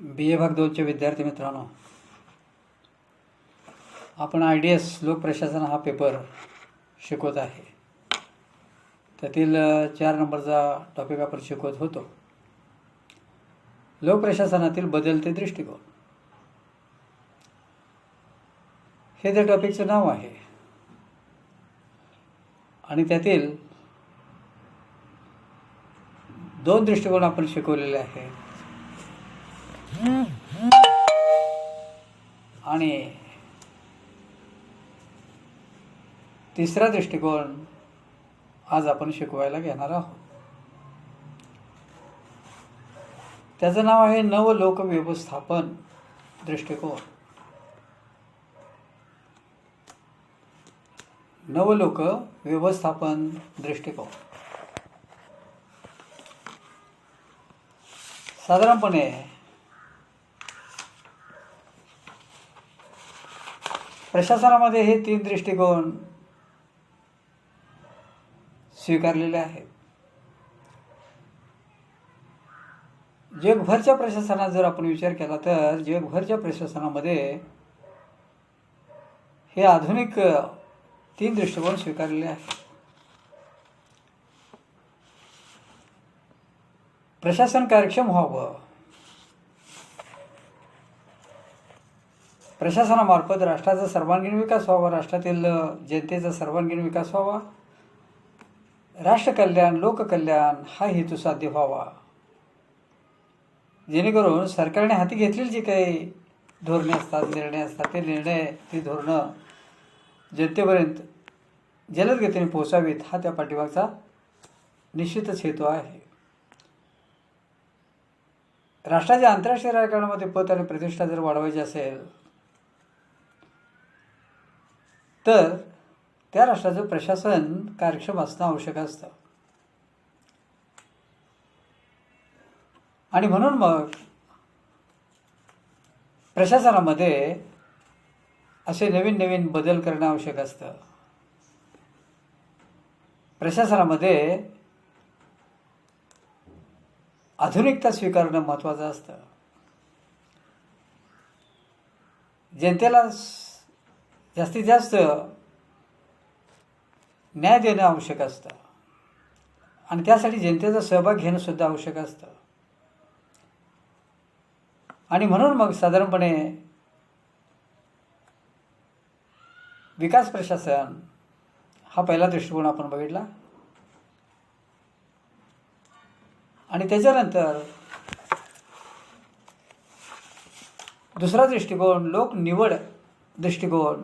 BA भाग 2चे विद्यार्थी मित्रांनो, आपण IDS लोकप्रशासन हा पेपर शिकवत आहे. त्यातील 4 नंबरचा टॉपिक आपण शिकवत होतो. लोकप्रशासनातील बदलते दृष्टिकोन हे त्या टॉपिकचं नाव आहे आणि त्यातील 2 दृष्टिकोन आपण शिकवलेले आहे आणि तिसरा दृष्टिकोन आज आपण शिकवायला घेणार आहोत. त्याचं नाव आहे नवलोक व्यवस्थापन दृष्टिकोन. नवलोक व्यवस्थापन दृष्टिकोन साधारणपणे प्रशासनामध्ये हे 3 दृष्टिकोन स्वीकारलेले आहेत. जगभरच्या प्रशासनात जर आपण विचार केला तर जगभरच्या प्रशासनामध्ये हे आधुनिक 3 दृष्टिकोन स्वीकारलेले आहेत. प्रशासन कार्यक्षम व्हावं, प्रशासनामार्फत राष्ट्राचा सर्वांगीण विकास व्हावा, राष्ट्रातील जनतेचा सर्वांगीण विकास व्हावा, राष्ट्रकल्याण लोककल्याण हा हेतू साध्य व्हावा, जेणेकरून सरकारने हाती घेतलेली जी काही धोरणे असतात, निर्णय असतात, ते निर्णय ती धोरणं जनतेपर्यंत जलद गतीने पोहोचावीत हा त्या पाठीमागचा निश्चितच हेतू आहे. राष्ट्राच्या आंतरराष्ट्रीय राजकारणामध्ये पत आणि प्रतिष्ठा जर वाढवायची असेल तर त्या राष्ट्राचं प्रशासन कार्यक्षम असणं आवश्यक असतं. आणि म्हणून मग प्रशासनामध्ये असे नवीन नवीन बदल करणं आवश्यक असतं. प्रशासनामध्ये आधुनिकता स्वीकारणं महत्त्वाचं असतं. जनतेला जास्तीत जास्त न्याय देणं आवश्यक असतं आणि त्यासाठी जनतेचा सहभाग घेणं सुद्धा आवश्यक असतं. आणि म्हणून मग साधारणपणे विकास प्रशासन हा पहिला दृष्टिकोन आपण बघितला आणि त्याच्यानंतर दुसरा दृष्टिकोन लोक निवड दृष्टिकोन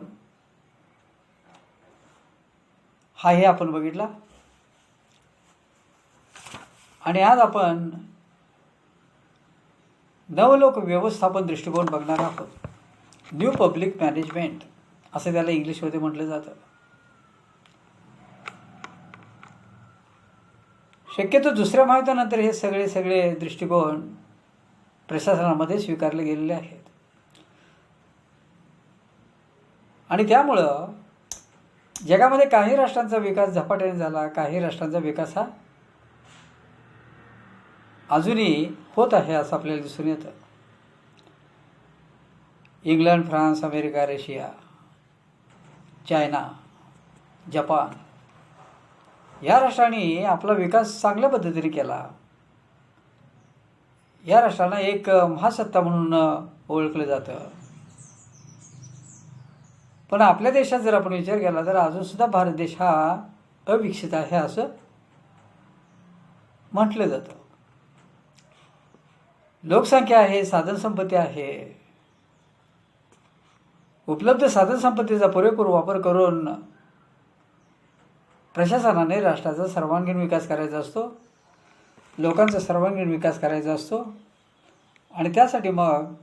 हाही आपण बघितला. आणि आज आपण नवलोक व्यवस्थापन दृष्टिकोन बघणार आहोत. न्यू पब्लिक मॅनेजमेंट असं त्याला इंग्लिशमध्ये म्हटलं जातं. शक्यतो दुसऱ्या महायुद्धानंतर हे सगळे दृष्टिकोन प्रशासनामध्ये स्वीकारले गेलेले आहेत आणि त्यामुळं जगामध्ये काही राष्ट्रांचा विकास झपाट्याने झाला, काही राष्ट्रांचा विकास हा अजूनही होत आहे असं आपल्याला दिसून येतं. England, France, America, Russia, China, Japan या राष्ट्रांनी आपला विकास चांगल्या पद्धतीने केला. या राष्ट्रांना एक महासत्ता म्हणून ओळखलं जातं. पण आपल्या देशात जर आपण विचार केला तर अजूनसुद्धा भारत देश हा अविकसित आहे असं म्हटलं जातं. लोकसंख्या आहे, साधनसंपत्ती आहे, उपलब्ध साधनसंपत्तीचा पुरेपूर वापर करून प्रशासनाने राष्ट्राचा सर्वांगीण विकास करायचा असतो, लोकांचा सर्वांगीण विकास करायचा असतो आणि त्यासाठी मग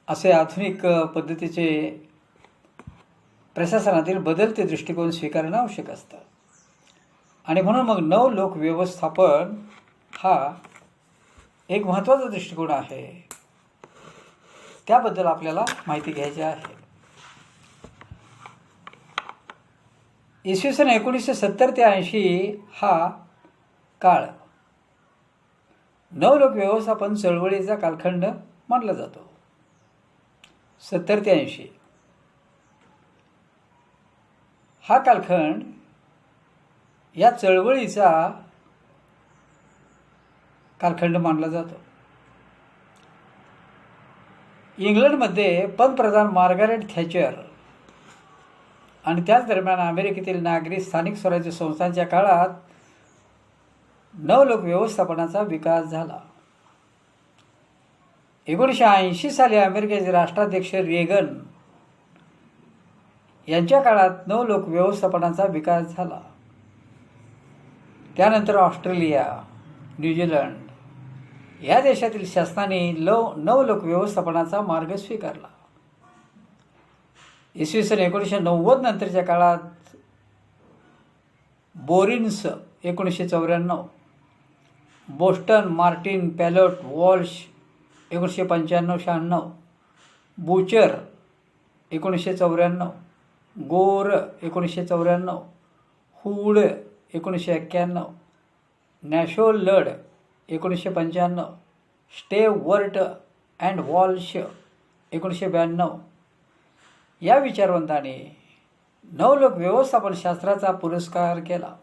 असे आधुनिक पद्धतीचे प्रशासनातील बदलते दृष्टिकोन स्वीकारणं आवश्यक असतं. आणि म्हणून मग नवलोक व्यवस्थापन हा एक महत्त्वाचा दृष्टिकोन आहे. त्याबद्दल आपल्याला माहिती घ्यायची आहे. इसवी सन 1970 ते 80 हा काळ नवलोक व्यवस्थापन चळवळीचा कालखंड मानला जातो. 70 ते 80 हा कालखंड या चळवळीचा कालखंड मानला जातो. इंग्लंडमध्ये पंतप्रधान मार्गारेट थॅचर आणि त्याच दरम्यान अमेरिकेतील नागरी स्थानिक स्वराज्य संस्थांच्या काळात नवलोक व्यवस्थापनाचा विकास झाला. 1980 साली अमेरिकेचे राष्ट्राध्यक्ष रेगन यांच्या काळात नवलोक व्यवस्थापनाचा विकास झाला. त्यानंतर ऑस्ट्रेलिया, न्यूझीलंड या देशातील शासनाने नवलोक व्यवस्थापनाचा मार्ग स्वीकारला. इसवी सन 1990 नंतरच्या काळात बोरिन्स 1994, बोस्टन, मार्टिन, पॅलोट, वॉल्श 1995-96, बुचर 1994, गोर 1994, हुड 1991, नॅशो लड 1995, स्टेव वर्ट अँड वॉल्श 1992 या विचारवंताने नवलोक व्यवस्थापन शास्त्राचा पुरस्कार केला.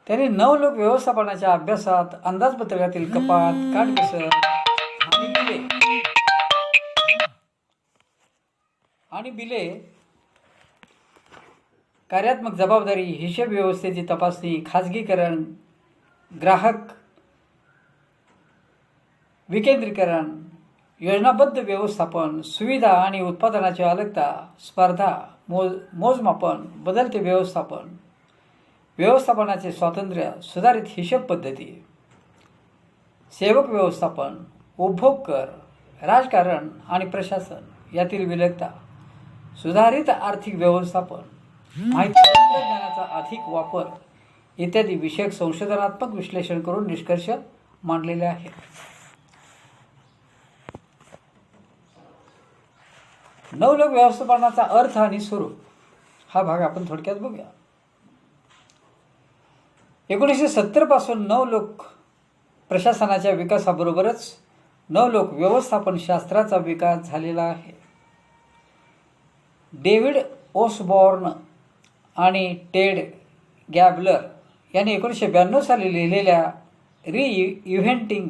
त्यांनी नवलोक व्यवस्थापनाच्या अभ्यासात अंदाजपत्रकातील कपात, काटकसर आणि बिले, कार्यात्मक जबाबदारी, हिशेब व्यवस्थेची तपासणी, खाजगीकरण, ग्राहक विकेंद्रीकरण, योजनाबद्ध व्यवस्थापन, सुविधा आणि उत्पादनाची अलगता, स्पर्धा, मोजमापन, बदलते व्यवस्थापन, व्यवस्थापनाचे स्वातंत्र्य, सुधारित हिशेब पद्धती, सेवक व्यवस्थापन, उपभोग कर, राजकारण आणि प्रशासन यातील विलगता, सुधारित आर्थिक व्यवस्थापन, माहिती तंत्रज्ञानाचा अधिक वापर इत्यादी विषयक संशोधनात्मक विश्लेषण करून निष्कर्ष मांडलेले आहेत. नवलोक व्यवस्थापनाचा अर्थ आणि स्वरूप हा भाग आपण थोडक्यात बघूया. 1970 पासून नवलोक प्रशासनाच्या विकासाबरोबरच नवलोक व्यवस्थापन शास्त्राचा विकास झालेला आहे. डेव्हिड ओसबॉर्न आणि टेड गॅबलर यांनी 1992 साली लिहिलेल्या रिइन्व्हेंटिंग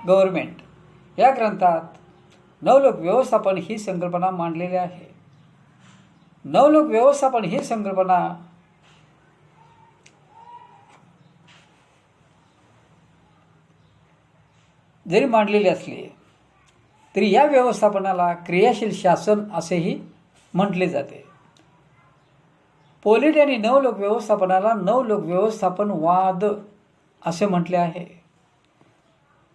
गव्हर्नमेंट या ग्रंथात नवलोक व्यवस्थापन ही संकल्पना मांडलेली आहे. नवलोक व्यवस्थापन ही संकल्पना जरी मांडलेली असली तरी या व्यवस्थापनाला क्रियाशील शासन असेही म्हटले जाते. पोलिट यांनी नवलोक व्यवस्थापनाला नवलोक व्यवस्थापन वाद असे म्हटले आहे.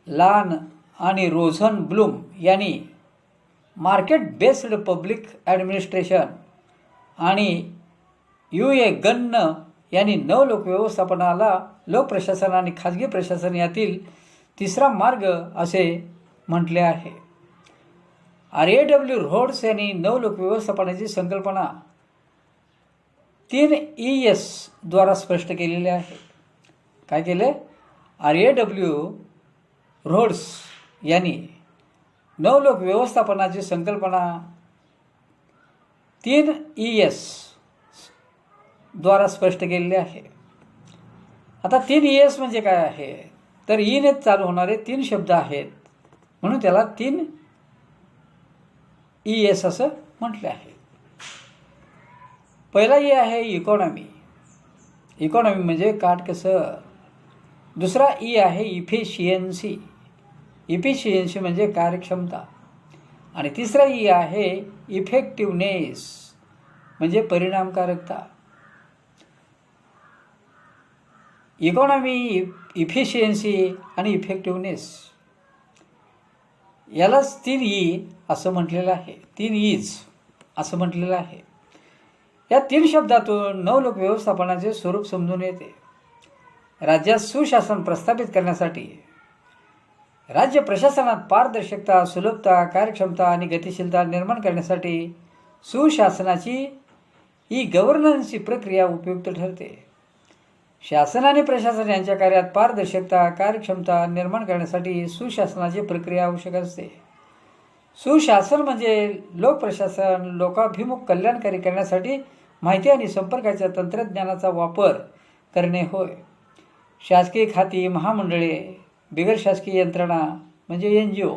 लान आणि रोझनब्लूम यांनी मार्केट बेस्ड पब्लिक ॲडमिनिस्ट्रेशन आणि U.A. गन्न यांनी नवलोक व्यवस्थापनाला लोकप्रशासन आणि खाजगी प्रशासन यातील तिसरा मार्ग असे म्हटले आहे. R.A.W. रोड्स यांनी नवलोक व्यवस्थापनाची संकल्पना 3 ES द्वारा स्पष्ट केलेली आहे. काय केले? R.A.W. रोड्स यांनी नवलोक व्यवस्थापनाची संकल्पना 3 ES द्वारा स्पष्ट केलेली आहे. आता 3 ES म्हणजे काय आहे? तर ईनेच चालू होणारे 3 शब्द आहेत म्हणून त्याला 3 ES असं म्हटले आहे. पहिला E आहे इकॉनॉमी. इकॉनॉमी म्हणजे काटकसर. दुसरा E आहे इफिशियन्सी. इफिशियन्सी म्हणजे कार्यक्षमता. आणि तिसरा E आहे इफेक्टिव्हनेस म्हणजे परिणामकारकता. इकॉनॉमी, इफिशियन्सी आणि इफेक्टिव्हनेस यालाच 3 E असं म्हटलेलं आहे. 3 E's असं म्हटलेलं आहे. या 3 शब्दातून नवलोक व्यवस्थापनाचे स्वरूप समजून येते. राज्यात सुशासन प्रस्थापित करण्यासाठी, राज्य प्रशासनात पारदर्शकता, सुलभता, कार्यक्षमता आणि गतिशीलता निर्माण करण्यासाठी सुशासनाची ही गव्हर्नन्सची प्रक्रिया उपयुक्त ठरते. शासन आणि प्रशासन यांच्या कार्यात पारदर्शकता कार्यक्षमता निर्माण करण्यासाठी सुशासनाची प्रक्रिया आवश्यक असते. सुशासन म्हणजे लोकप्रशासन लोकाभिमुख कल्याणकारी करण्यासाठी माहिती आणि संपर्काच्या तंत्रज्ञानाचा वापर करणे होय. शासकीय खाती महामंडळे बिगर शासकीय यंत्रणा म्हणजे NGO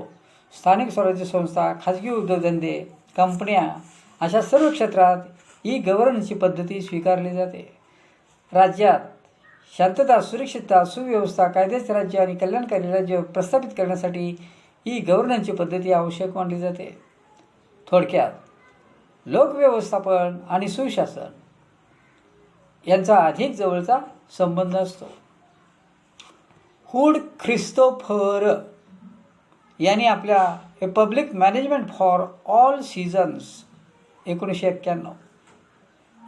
स्थानिक स्वराज्य संस्था खाजगी उद्योगधंदे कंपन्या अशा सर्व क्षेत्रात ई-गव्हर्नन्सची पद्धती स्वीकारली जाते. राज्यात शांतता सुरक्षितता सुव्यवस्था कायद्याचे राज्य आणि कल्याणकारी राज्य प्रस्थापित करण्यासाठी ई-गव्हर्नन्सची पद्धती आवश्यक मानली जाते. थोडक्यात लोकव्यवस्थापन आणि सुशासन यांचा अधिक जवळचा संबंध असतो. हुड ख्रिस्तोफर यांनी आपल्या a public management for all seasons 1991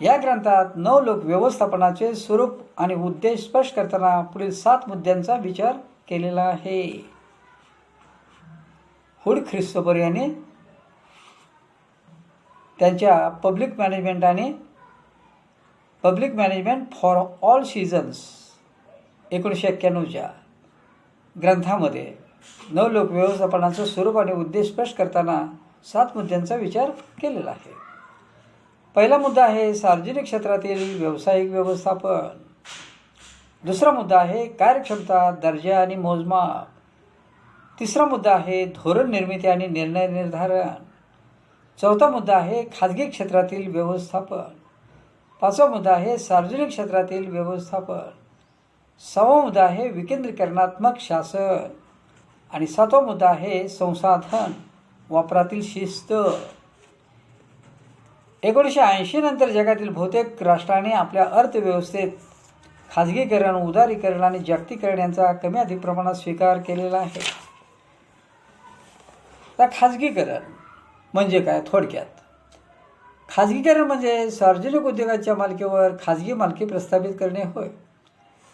या ग्रंथात नवलोक व्यवस्थापनाचे स्वरूप आणि उद्देश स्पष्ट करताना पुढील 7 मुद्द्यांचा विचार केलेला आहे. हुड ख्रिस्तोफर यांनी त्यांच्या public management for all seasons 1991च्या ग्रंथामध्ये नवलोक व्यवस्थापनाचं स्वरूप आणि उद्देश स्पष्ट करताना 7 मुद्द्यांचा विचार केलेला आहे. पहिला मुद्दा आहे सार्वजनिक क्षेत्रातील व्यावसायिक व्यवस्थापन. दुसरा मुद्दा आहे कार्यक्षमता दर्जा आणि मोजमाप. तिसरा मुद्दा आहे धोरण निर्मिती आणि निर्णय निर्धारण. चौथा मुद्दा आहे खाजगी क्षेत्रातील व्यवस्थापन. पाचवा मुद्दा आहे सार्वजनिक क्षेत्रातील व्यवस्थापन. 6वा मुद्दा आहे विकेंद्रीकरणात्मक शासन. आणि 7वा मुद्दा आहे संसाधन वापरातील शिस्त. 1980 नंतर जगातील बहुतेक राष्ट्रांनी आपल्या अर्थव्यवस्थेत खाजगीकरण उदारीकरण आणि जागतिकीकरण यांचा कमी अधिक प्रमाणात स्वीकार केलेला आहे. आता खाजगीकरण म्हणजे काय? थोडक्यात खाजगीकरण म्हणजे सार्वजनिक उद्योगाच्या मालकीवर खाजगी मालकी प्रस्थापित करणे होय.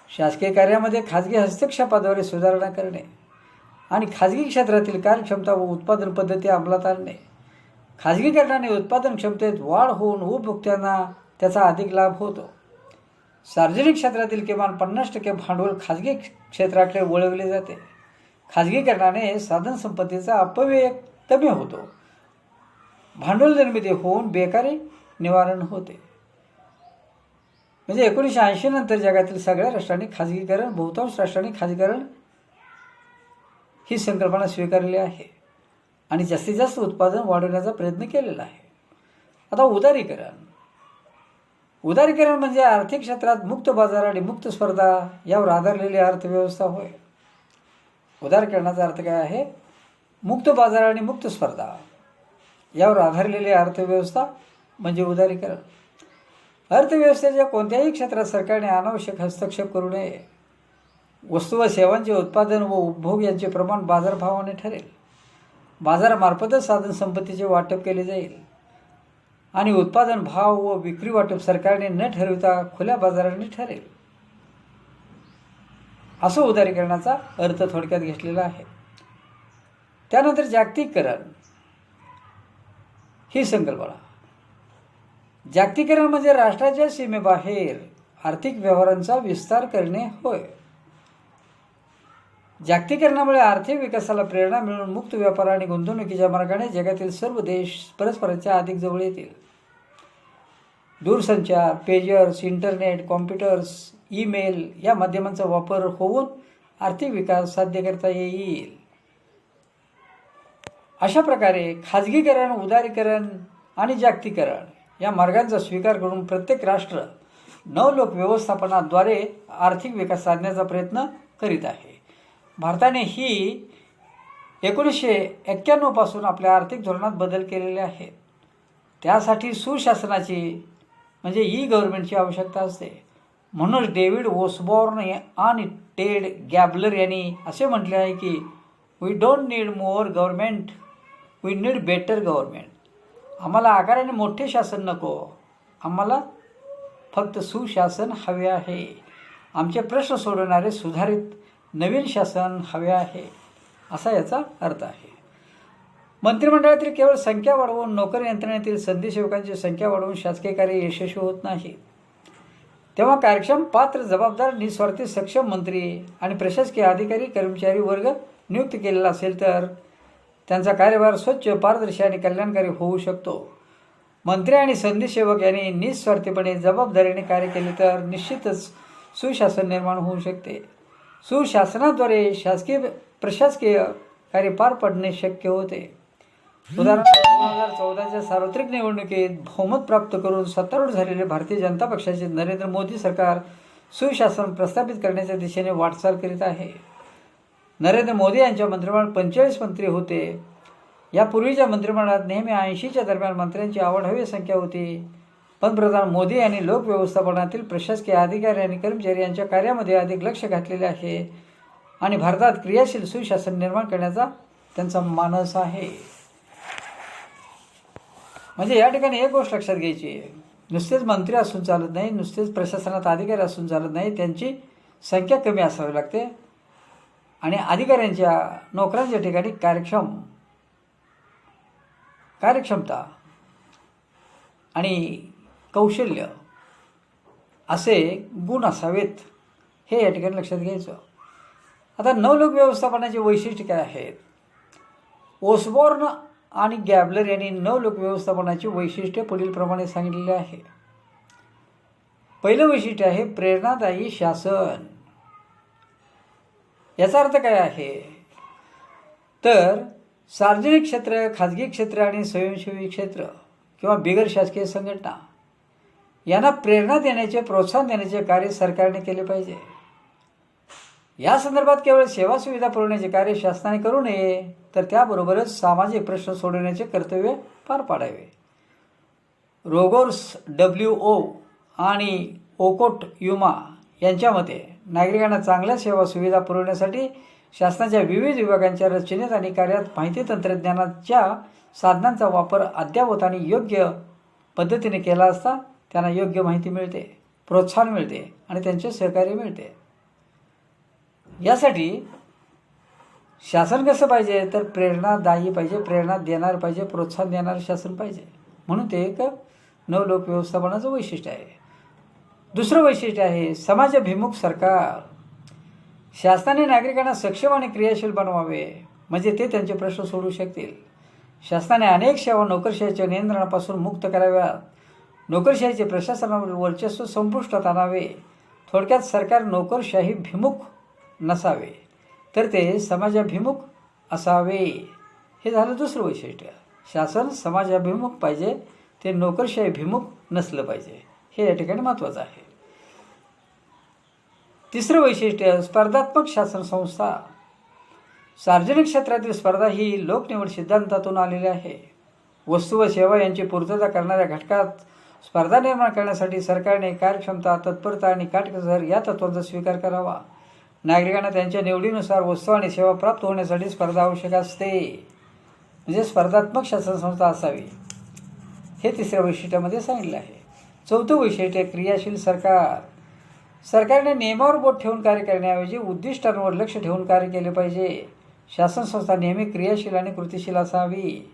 शासकीय कार्यामध्ये खाजगी हस्तक्षेपाद्वारे सुधारणा करणे आणि खाजगी क्षेत्रातील कार्यक्षमता व उत्पादन पद्धती अंमलात आणणे. खाजगीकरणाने उत्पादन क्षमतेत वाढ होऊन उपभोक्त्यांना त्याचा अधिक लाभ होतो. सार्वजनिक क्षेत्रातील किमान 50% भांडवल खाजगी क्षेत्राकडे वळवले जाते. खाजगीकरणाने साधनसंपत्तीचा अपव्यय कमी होतो. भांडवल निर्मिती होऊन बेकारी निवारण होते. म्हणजे 1980 नंतर जगातील सगळ्या राष्ट्रांनी खाजगीकरण बहुतांश राष्ट्रांनी खाजगीकरण ही संकल्पना स्वीकारली आहे आणि जास्तीत जास्त उत्पादन वाढवण्याचा प्रयत्न केलेला आहे. आता उदारीकरण म्हणजे आर्थिक क्षेत्रात मुक्त बाजार आणि मुक्त स्पर्धा यावर आधारलेली अर्थव्यवस्था होय. उदारीकरणाचा अर्थ काय आहे? मुक्त बाजार आणि मुक्त स्पर्धा यावर आधारलेली अर्थव्यवस्था म्हणजे उदारीकरण. अर्थव्यवस्थेच्या कोणत्याही क्षेत्रात सरकारने अनावश्यक हस्तक्षेप करू नये. वस्तू व सेवांचे उत्पादन व उपभोग यांचे प्रमाण बाजारभावाने ठरेल. बाजारामार्फतच साधनसंपत्तीचे वाटप केले जाईल आणि उत्पादन भाव व विक्री वाटप सरकारने न ठरविता खुल्या बाजाराने ठरेल. असं उदारीकरणाचा अर्थ थोडक्यात घेतलेला आहे. त्यानंतर जागतिकीकरण ही संकल्पना. जागतिकीकरण म्हणजे राष्ट्राच्या सीमेबाहेर आर्थिक व्यवहारांचा विस्तार करणे होय. जागतिकीकरणामुळे आर्थिक विकासाला प्रेरणा मिळून मुक्त व्यापार आणि गुंतवणुकीच्या मार्गाने जगातील सर्व देश परस्परांच्या अधिक जवळ येतील. दूरसंचार पेजर्स इंटरनेट कॉम्प्युटर्स ईमेल या माध्यमांचा वापर होऊन आर्थिक विकास साध्य करता येईल. अशा प्रकारे खाजगीकरण उदारीकरण आणि जागतिकीकरण या मार्गांचा स्वीकार करून प्रत्येक राष्ट्र नवलोक व्यवस्थापनाद्वारे आर्थिक विकास साधण्याचा प्रयत्न करीत आहे. भारताने ही 1991 पासून आपल्या आर्थिक धोरणात बदल केलेले आहेत. त्यासाठी सुशासनाची म्हणजे ई-गव्हर्नमेंटची आवश्यकता असते. म्हणून डेव्हिड ओसबॉर्न आणि टेड गॅबलर यांनी असे म्हटले आहे की we don't need more government, we need better government. आम्हाला आकाराने मोठे शासन नको, आम्हाला फक्त सुशासन हवे आहे. आमचे प्रश्न सोडवणारे सुधारित नवीन शासन हवे आहे, असा याचा अर्थ आहे. मंत्रिमंडळातील केवळ संख्या वाढवून नोकर यंत्रणेतील संधीसेवकांची संख्या वाढवून शासकीय कार्य यशस्वी होत नाही. तेव्हा कार्यक्षम, पात्र, जबाबदार, निस्वार्थी, सक्षम मंत्री आणि प्रशासकीय अधिकारी कर्मचारी वर्ग नियुक्त केलेला असेल तर त्यांचा कार्यभार स्वच्छ, पारदर्शी आणि कल्याणकारी होऊ शकतो. मंत्री आणि संदेशसेवक यांनी निस्वार्थीपणे जबाबदारीने कार्य केले तर निश्चितच सुशासन निर्माण होऊ शकते. सुशासनाद्वारे शासकीय प्रशासकीय कार्य पार पडणे शक्य होते. उदाहरणार्थ 2014च्या सार्वत्रिक निवडणुकीत बहुमत प्राप्त करून सत्तारूढ झालेले भारतीय जनता पक्षाचे नरेंद्र मोदी सरकार सुशासन प्रस्थापित करण्याच्या दिशेने वाटचाल करीत आहे. नरेंद्र मोदी यांच्या मंत्रिमंडळात 45 मंत्री होते. यापूर्वीच्या मंत्रिमंडळात नेहमी 80च्या दरम्यान मंत्र्यांची आवाढव्य संख्या होती. पंतप्रधान मोदी यांनी लोकव्यवस्थापनातील प्रशासकीय अधिकारी आणि कर्मचारी यांच्या कार्यामध्ये अधिक लक्ष घातलेले आहे आणि भारतात क्रियाशील सुशासन निर्माण करण्याचा त्यांचा मानस आहे. म्हणजे या ठिकाणी एक गोष्ट लक्षात घ्यायची आहे, नुसतेच मंत्री असून चालत नाही, नुसतेच प्रशासनात अधिकारी असून चालत नाही, त्यांची संख्या कमी असावी लागते आणि अधिकाऱ्यांच्या नोकऱ्यांच्या ठिकाणी कार्यक्षमता आणि कौशल्य असे गुण असावेत, हे या ठिकाणी लक्षात घ्यायचं. आता नवलोक व्यवस्थापनाचे वैशिष्ट्य काय आहेत? ओसबॉर्न आणि गॅबलर यांनी नवलोक व्यवस्थापनाची वैशिष्ट्ये पुढीलप्रमाणे सांगितलेले आहे. पहिलं वैशिष्ट्य आहे प्रेरणादायी शासन. याचा अर्थ काय आहे तर सार्वजनिक क्षेत्र, खाजगी क्षेत्र आणि स्वयंसेवी क्षेत्र किंवा बिगर शासकीय संघटना यांना प्रेरणा देण्याचे, प्रोत्साहन देण्याचे कार्य सरकारने केले पाहिजे. या संदर्भात केवळ सेवा सुविधा पुरवण्याचे कार्य शासनाने करू नये, तर त्याबरोबरच सामाजिक प्रश्न सोडवण्याचे कर्तव्य पार पाडावे. रोगोर्स WO आणि ओकोट युमा यांच्या मते नागरिकांना चांगल्या सेवा सुविधा पुरवण्यासाठी शासनाच्या विविध विभागांच्या रचनेत आणि कार्यात माहिती तंत्रज्ञानाच्या साधनांचा वापर अद्ययावत आणि योग्य पद्धतीने केला असता त्यांना योग्य माहिती मिळते, प्रोत्साहन मिळते आणि त्यांचे सहकार्य मिळते. यासाठी शासन कसं पाहिजे तर प्रेरणादायी पाहिजे, प्रेरणा देणार पाहिजे, प्रोत्साहन देणारं शासन पाहिजे. म्हणून ते एक नवलोक व्यवस्थापनाचं वैशिष्ट्य आहे. दुसरं वैशिष्ट्य आहे समाजाभिमुख सरकार. शासनाने नागरिकांना सक्षम आणि क्रियाशील बनवावे म्हणजे ते त्यांचे प्रश्न सोडवू शकतील. शासनाने अनेक सेवा नोकरशाहीच्या नियंत्रणापासून मुक्त कराव्यात. नोकरशाहीचे प्रशासनावर वर्चस्व संपुष्टात आणावे. थोडक्यात सरकार नोकरशाही भिमुख नसावे तर ते समाजाभिमुख असावे. हे झालं दुसरं वैशिष्ट्य. शासन समाजाभिमुख पाहिजे, ते नोकरशाहीभिमुख नसलं पाहिजे. हे या ठिकाणी महत्त्वाचं आहे. तिसरं वैशिष्ट्य स्पर्धात्मक शासन संस्था. सार्वजनिक क्षेत्रातील स्पर्धा ही लोकनिवड सिद्धांतातून आलेली आहे. वस्तू व सेवा यांची पूर्तता करणाऱ्या घटकात स्पर्धा निर्माण करण्यासाठी सरकारने कार्यक्षमता, तत्परता आणि काटकसर या तत्त्वांचा स्वीकार करावा. नागरिकांना त्यांच्या निवडीनुसार वस्तू आणि सेवा प्राप्त होण्यासाठी स्पर्धा आवश्यक असते. म्हणजे स्पर्धात्मक शासन संस्था असावी, हे तिसऱ्या वैशिष्ट्यामध्ये सांगितलं आहे. चौथं वैशिष्ट्य क्रियाशील सरकार. सरकारने नियमावर बोट ठेवून कार्य करण्याऐवजी उद्दिष्टांवर लक्ष ठेवून कार्य केले पाहिजे. शासन संस्था नेहमी क्रियाशील आणि कृतिशील असावी.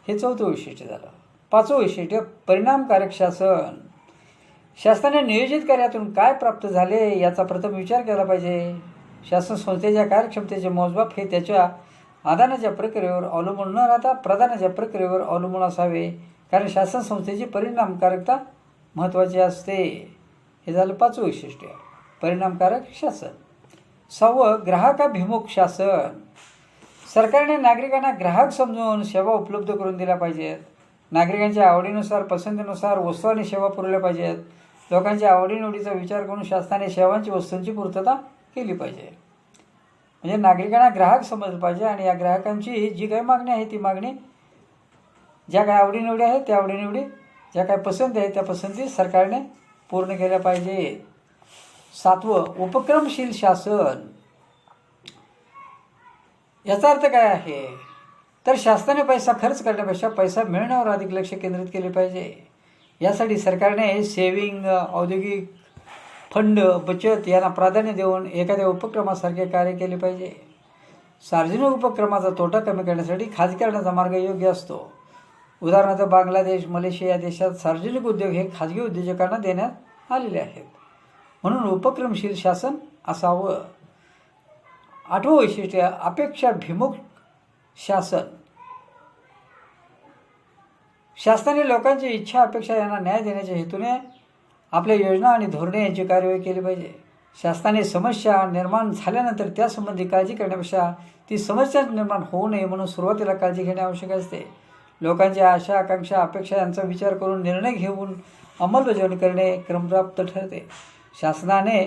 हे चौथं वैशिष्ट्य झालं. पाचवं वैशिष्ट्य परिणामकारक शासन. शासनाने नियोजित कार्यातून काय प्राप्त झाले याचा प्रथम विचार केला पाहिजे. शासन संस्थेच्या कार्यक्षमतेचे मोजमाप हे त्याच्या आदानाच्या प्रक्रियेवर अवलंबून न राहता प्रदानाच्या प्रक्रियेवर अवलंबून असावे, कारण शासन संस्थेची परिणामकारकता महत्त्वाची असते. हे झालं पाचवं वैशिष्ट्य परिणामकारक शासन. सहावं ग्राहकाभिमुख शासन. सरकारने नागरिकांना ग्राहक समजून सेवा उपलब्ध करून दिल्या पाहिजेत. नागरिकांच्या आवडीनुसार, पसंतीनुसार वस्तू आणि सेवा पुरवल्या पाहिजेत. लोकांच्या आवडीनिवडीचा विचार करून शासनाने सेवांची, वस्तूंची पूर्तता केली पाहिजे. म्हणजे नागरिकांना ग्राहक समजलं पाहिजे आणि या ग्राहकांची जी काही मागणी आहे ती मागणी, ज्या काही आवडीनिवडी आहेत त्या आवडीनिवडी, ज्या काही पसंती आहेत त्या पसंती सरकारने पूर्ण केल्या पाहिजेत. सातवं उपक्रमशील शासन. याचा अर्थ काय आहे तर शासनाने पैसा खर्च करण्यापेक्षा पैसा मिळण्यावर अधिक लक्ष केंद्रित केले पाहिजे. यासाठी सरकारने सेविंग, औद्योगिक फंड, बचत यांना प्राधान्य देऊन एखाद्या उपक्रमासारखे कार्य केले पाहिजे. सार्वजनिक उपक्रमाचा तोटा कमी करण्यासाठी खाजगीकरणाचा मार्ग योग्य असतो. उदाहरणार्थ बांगलादेश, मलेशिया या देशात सार्वजनिक उद्योग हे खाजगी उद्योजकांना देण्यात आलेले आहेत. म्हणून उपक्रमशील शासन असावं. 8वं वैशिष्ट्य अपेक्षाभिमुख शासन. शासनाने लोकांची इच्छा अपेक्षा यांना न्याय देण्याच्या हेतूने आपल्या योजना आणि धोरणे यांची कार्यवाही केली पाहिजे. शासनाने समस्या निर्माण झाल्यानंतर त्यासंबंधी काळजी करण्यापेक्षा ती समस्या निर्माण होऊ नये म्हणून सुरुवातीला काळजी घेणे आवश्यक असते. लोकांच्या आशा आकांक्षा अपेक्षा यांचा विचार करून निर्णय घेऊन अंमलबजावणी करणे क्रमप्राप्त ठरते. शासनाने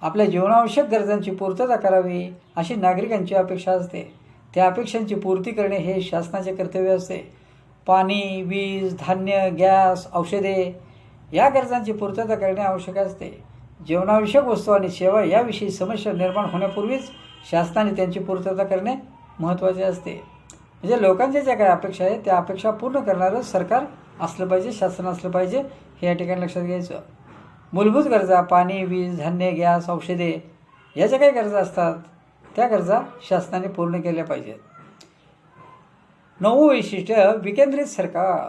आपल्या जीवनावश्यक गरजांची पूर्तता करावी अशी नागरिकांची अपेक्षा असते. त्या अपेक्षांची पूर्ती करणे हे शासनाचे कर्तव्य असते. पाणी, वीज, धान्य, गॅस, औषधे या गरजांची पूर्तता करणे आवश्यक असते. जीवनावश्यक वस्तू आणि सेवा याविषयी समस्या निर्माण होण्यापूर्वीच शासनाने त्यांची पूर्तता करणे महत्त्वाचे असते. म्हणजे लोकांच्या ज्या काही अपेक्षा आहेत त्या अपेक्षा पूर्ण करणारं सरकार असलं पाहिजे, शासन असलं पाहिजे, हे या ठिकाणी लक्षात घ्यायचं. मूलभूत गरजा पाणी, वीज, धान्य, गॅस, औषधे या ज्या काही गरजा असतात त्या गरजा शासनाने पूर्ण केल्या पाहिजेत. 9वं वैशिष्ट्य विकेंद्रित सरकार.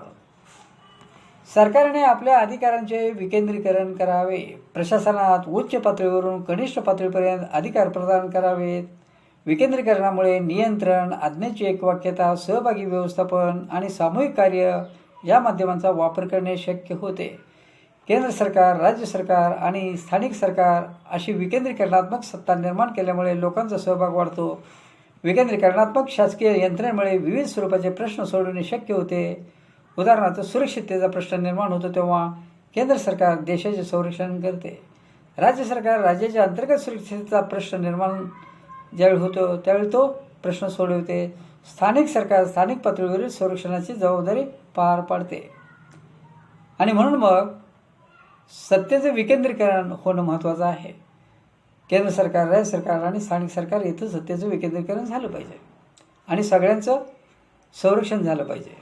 सरकारने आपल्या अधिकारांचे विकेंद्रीकरण करावे. प्रशासनात उच्च पातळीवरून कनिष्ठ पातळीपर्यंत अधिकार प्रदान करावेत. विकेंद्रीकरणामुळे नियंत्रण, आज्ञेची एकवाक्यता, सहभागी व्यवस्थापन आणि सामूहिक कार्य या माध्यमांचा वापर करणे शक्य होते. केंद्र सरकार, राज्य सरकार आणि स्थानिक सरकार अशी विकेंद्रीकरणात्मक सत्ता निर्माण केल्यामुळे लोकांचा सहभाग वाढतो. विकेंद्रीकरणात्मक शासकीय यंत्रणेमुळे विविध स्वरूपाचे प्रश्न सोडवणे शक्य होते. उदाहरणार्थ सुरक्षिततेचा प्रश्न निर्माण होतो तेव्हा केंद्र सरकार देशाचे संरक्षण करते. राज्य सरकार राज्याच्या अंतर्गत सुरक्षिततेचा प्रश्न निर्माण ज्यावेळी होतो त्यावेळी तो प्रश्न सोडवते. स्थानिक सरकार स्थानिक पातळीवरील संरक्षणाची जबाबदारी पार पाडते. आणि म्हणून मग सत्तेचं विकेंद्रीकरण होणं महत्त्वाचं आहे. केंद्र सरकार, राज्य सरकार आणि स्थानिक सरकार इथं सत्तेचं विकेंद्रीकरण झालं पाहिजे आणि सगळ्यांचं संरक्षण झालं पाहिजे.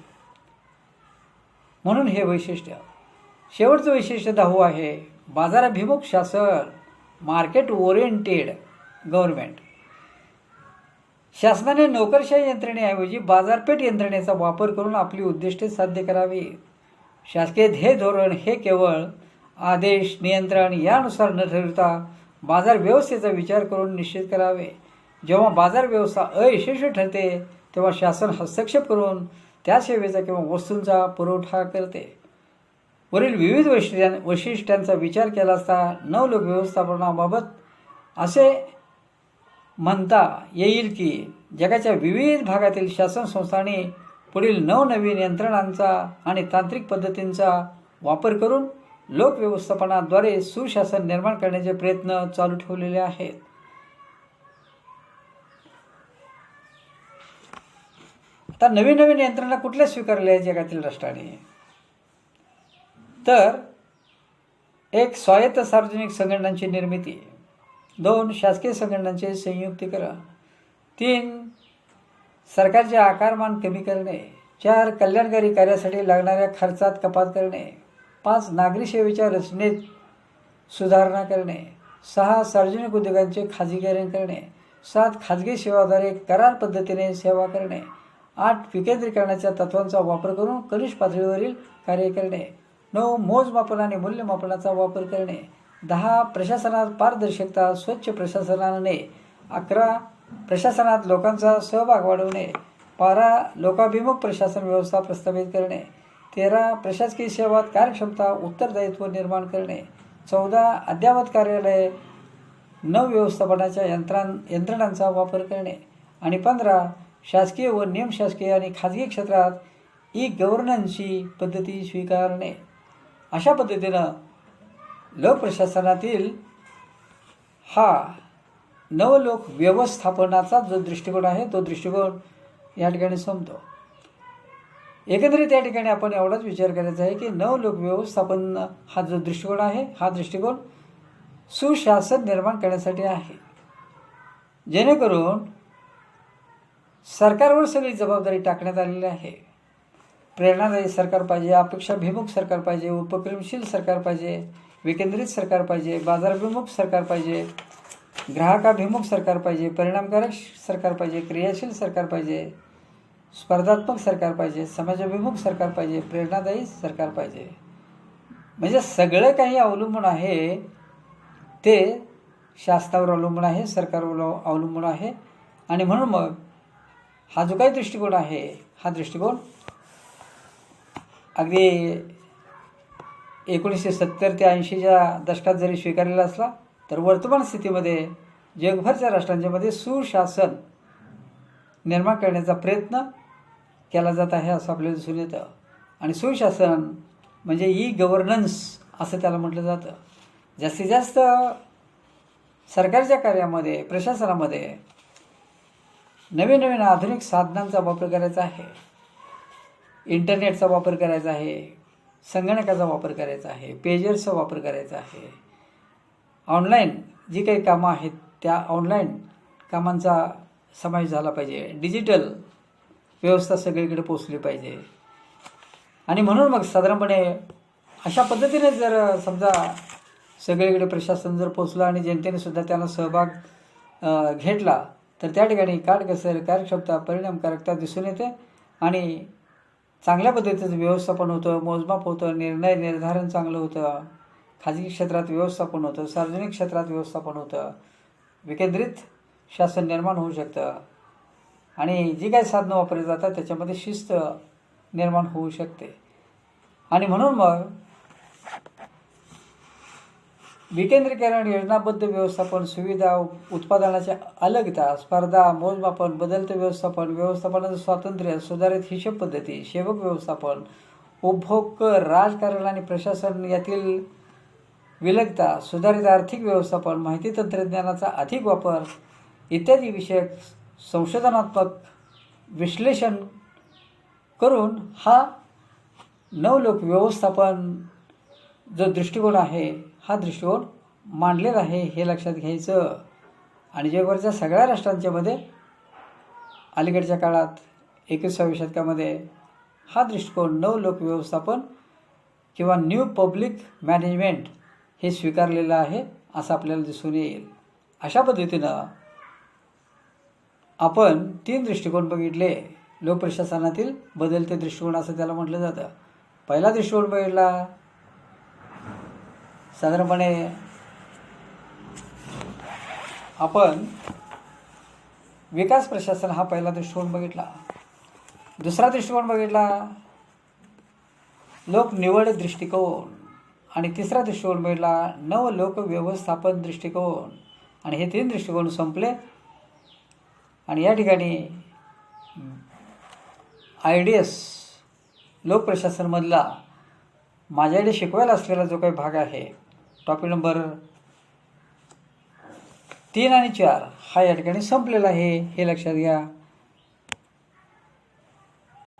म्हणून हे वैशिष्ट्य. शेवटचं वैशिष्ट्य 10वं आहे बाजाराभिमुख शासन, मार्केट ओरिएंटेड गव्हर्नमेंट. शासनाने नोकरशाही यंत्रणेऐवजी बाजारपेठ यंत्रणेचा वापर करून आपली उद्दिष्टे साध्य करावी. शासकीय ध्येय धोरण हे केवळ आदेश, नियंत्रण यानुसार न ठरवता बाजार व्यवस्थेचा विचार करून निश्चित करावे. जेव्हा बाजार व्यवस्था अयशस्वी ठरते तेव्हा शासन हस्तक्षेप करून त्या सेवेचा किंवा वस्तूंचा पुरवठा करते. वरील विविध वैशिष्ट्यांचा विचार केला असता नवलोक व्यवस्थापनाबाबत असे म्हणता येईल की जगाच्या विविध भागातील शासन संस्थांनी पुढील नवनवीन यंत्रणांचा आणि तांत्रिक पद्धतींचा वापर करून लोकव्यवस्थापनाद्वारे सुशासन निर्माण करण्याचे प्रयत्न चालू ठेवलेले आहेत. आता नवीन नवीन यंत्रणा कुठल्या स्वीकारल्या आहेत जगातील राष्ट्रांनी? तर 1 स्वायत्त सार्वजनिक संघटनांची निर्मिती, 2 शासकीय संघटनांचे संयुक्तीकरण, 3 सरकारचे आकारमान कमी करणे, 4 कल्याणकारी कार्यासाठी लागणाऱ्या खर्चात कपात करणे, 5 नागरी सेवेच्या रचनेत सुधारणा करणे, 6 सार्वजनिक उद्योगांचे खाजगीकरण करणे, 7 खाजगी सेवाद्वारे करार पद्धतीने सेवा करणे, 8 विकेंद्रीकरणाच्या तत्वांचा वापर करून कनिष्ठ पातळीवरील कार्य करणे, 9 मोजमापन आणि मूल्यमापनाचा वापर करणे, 10 प्रशासनात पारदर्शकता स्वच्छ प्रशासनाने, 11 प्रशासनात लोकांचा सहभाग वाढवणे, 12 लोकाभिमुख प्रशासन व्यवस्था प्रस्थापित करणे, 13 प्रशासकीय सेवात कार्यक्षमता उत्तरदायित्व निर्माण करणे, 14 अद्ययावत कार्यालय नवव्यवस्थापनाच्या यंत्रणांचा वापर करणे आणि 15 शासकीय व निमशासकीय आणि खाजगी क्षेत्रात ई-गव्हर्नन्सची पद्धती स्वीकारणे. अशा पद्धतीनं लोकप्रशासनातील हा नवलोक व्यवस्थापनाचा जो दृष्टिकोन आहे तो दृष्टिकोन या ठिकाणी संपतो. एकंदरीत या ठिकाणी आपण एवढाच विचार करायचा आहे की नवलोक व्यवस्थापन हा जो दृष्टिकोन आहे हा दृष्टिकोन सुशासन निर्माण करण्यासाठी आहे, जेणेकरून सरकारवर सगळी जबाबदारी टाकण्यात आलेली आहे. प्रेरणादायी सरकार पाहिजे, अपेक्षाभिमुख सरकार पाहिजे, उपक्रमशील सरकार पाहिजे, विकेंद्रित सरकार पाहिजे, बाजाराभिमुख सरकार पाहिजे, ग्राहकाभिमुख सरकार पाहिजे, परिणामकारक सरकार पाहिजे, क्रियाशील सरकार पाहिजे, स्पर्धात्मक सरकार पाहिजे, समाजाभिमुख सरकार पाहिजे, प्रेरणादायी सरकार पाहिजे. म्हणजे सगळं काही अवलंबून आहे ते शासनावर अवलंबून आहे, सरकारवर अवलंबून आहे. आणि म्हणून मग हा जो काही दृष्टिकोन आहे, हा दृष्टिकोन अगदी 1970 ते 80च्या दशकात जरी स्वीकारलेला असला तर वर्तमान स्थितीमध्ये जगभरच्या राष्ट्रांच्यामध्ये सुशासन निर्माण करण्याचा प्रयत्न केला जात आहे असं आपल्याला दिसून येतं. आणि सुशासन म्हणजे ई गव्हर्नन्स असं त्याला म्हटलं जातं. जास्तीत जास्त सरकारच्या कार्यामध्ये, प्रशासनामध्ये नवीन नवीन आधुनिक साधनांचा वापर करायचा आहे, इंटरनेटचा वापर करायचा आहे, संगणकाचा वापर करायचा आहे, पेजर्सचा वापर करायचा आहे. ऑनलाईन जी काही कामं आहेत त्या ऑनलाईन कामांचा समावेश झाला पाहिजे. डिजिटल व्यवस्था सगळीकडे पोचली पाहिजे. आणि म्हणून मग साधारणपणे अशा पद्धतीने जर समजा सगळीकडे प्रशासन जर पोचलं आणि जनतेने सुद्धा त्याला सहभाग घेतला तर त्या ठिकाणी काटकसर, कार्यक्षमता, परिणामकारकता दिसून येते आणि चांगल्या पद्धतीचं व्यवस्थापन होतं, मोजमाप होतं, निर्णय निर्धारण चांगलं होतं, खाजगी क्षेत्रात व्यवस्थापन होतं, सार्वजनिक क्षेत्रात व्यवस्थापन होतं, विकेंद्रित शासन निर्माण होऊ शकतं आणि जी काही साधनं वापरली जातात त्याच्यामध्ये शिस्त निर्माण होऊ शकते. आणि म्हणून मग विकेंद्रीकरण, योजनाबद्ध व्यवस्थापन, सुविधा, उत्पादनाच्या अलगता, स्पर्धा, मोजमापन, बदलते व्यवस्थापन, व्यवस्थापनाचं स्वातंत्र्य, सुधारित हिशोब पद्धती, सेवक व्यवस्थापन, उपभोग कर, राजकारण आणि प्रशासन यातील विलगता, सुधारित आर्थिक व्यवस्थापन, माहिती तंत्रज्ञानाचा अधिक वापर इत्यादी विषयक संशोधनात्मक विश्लेषण करून हा नवलोक व्यवस्थापन जो दृष्टिकोन आहे हा दृष्टिकोन मांडलेला आहे हे लक्षात घ्यायचं. आणि जगभरच्या सगळ्या राष्ट्रांच्यामध्ये अलीकडच्या काळात 21व्या शतकामध्ये हा दृष्टिकोन नवलोक व्यवस्थापन किंवा न्यू पब्लिक मॅनेजमेंट हे स्वीकारलेलं आहे असं आपल्याला दिसून येईल. अशा पद्धतीनं आपण 3 दृष्टिकोन बघितले. लोकप्रशासनातील बदलते दृष्टिकोन असं त्याला म्हटलं जातं. पहिला दृष्टिकोन बघितला साधारणपणे आपण विकास प्रशासन हा पहिला दृष्टिकोन बघितला. दुसरा दृष्टिकोन बघितला लोक निवड दृष्टिकोन आणि तिसरा दृष्टिकोन बघितला नवलोक व्यवस्थापन दृष्टिकोन. आणि हे 3 दृष्टिकोन संपले आणि या ठिकाणी IDS लोकप्रशासनमधला माझ्याकडे शिकवायला असलेला जो काही भाग आहे टॉपिक नंबर 3 आणि 4 हा या ठिकाणी संपलेला आहे हे लक्षात घ्या.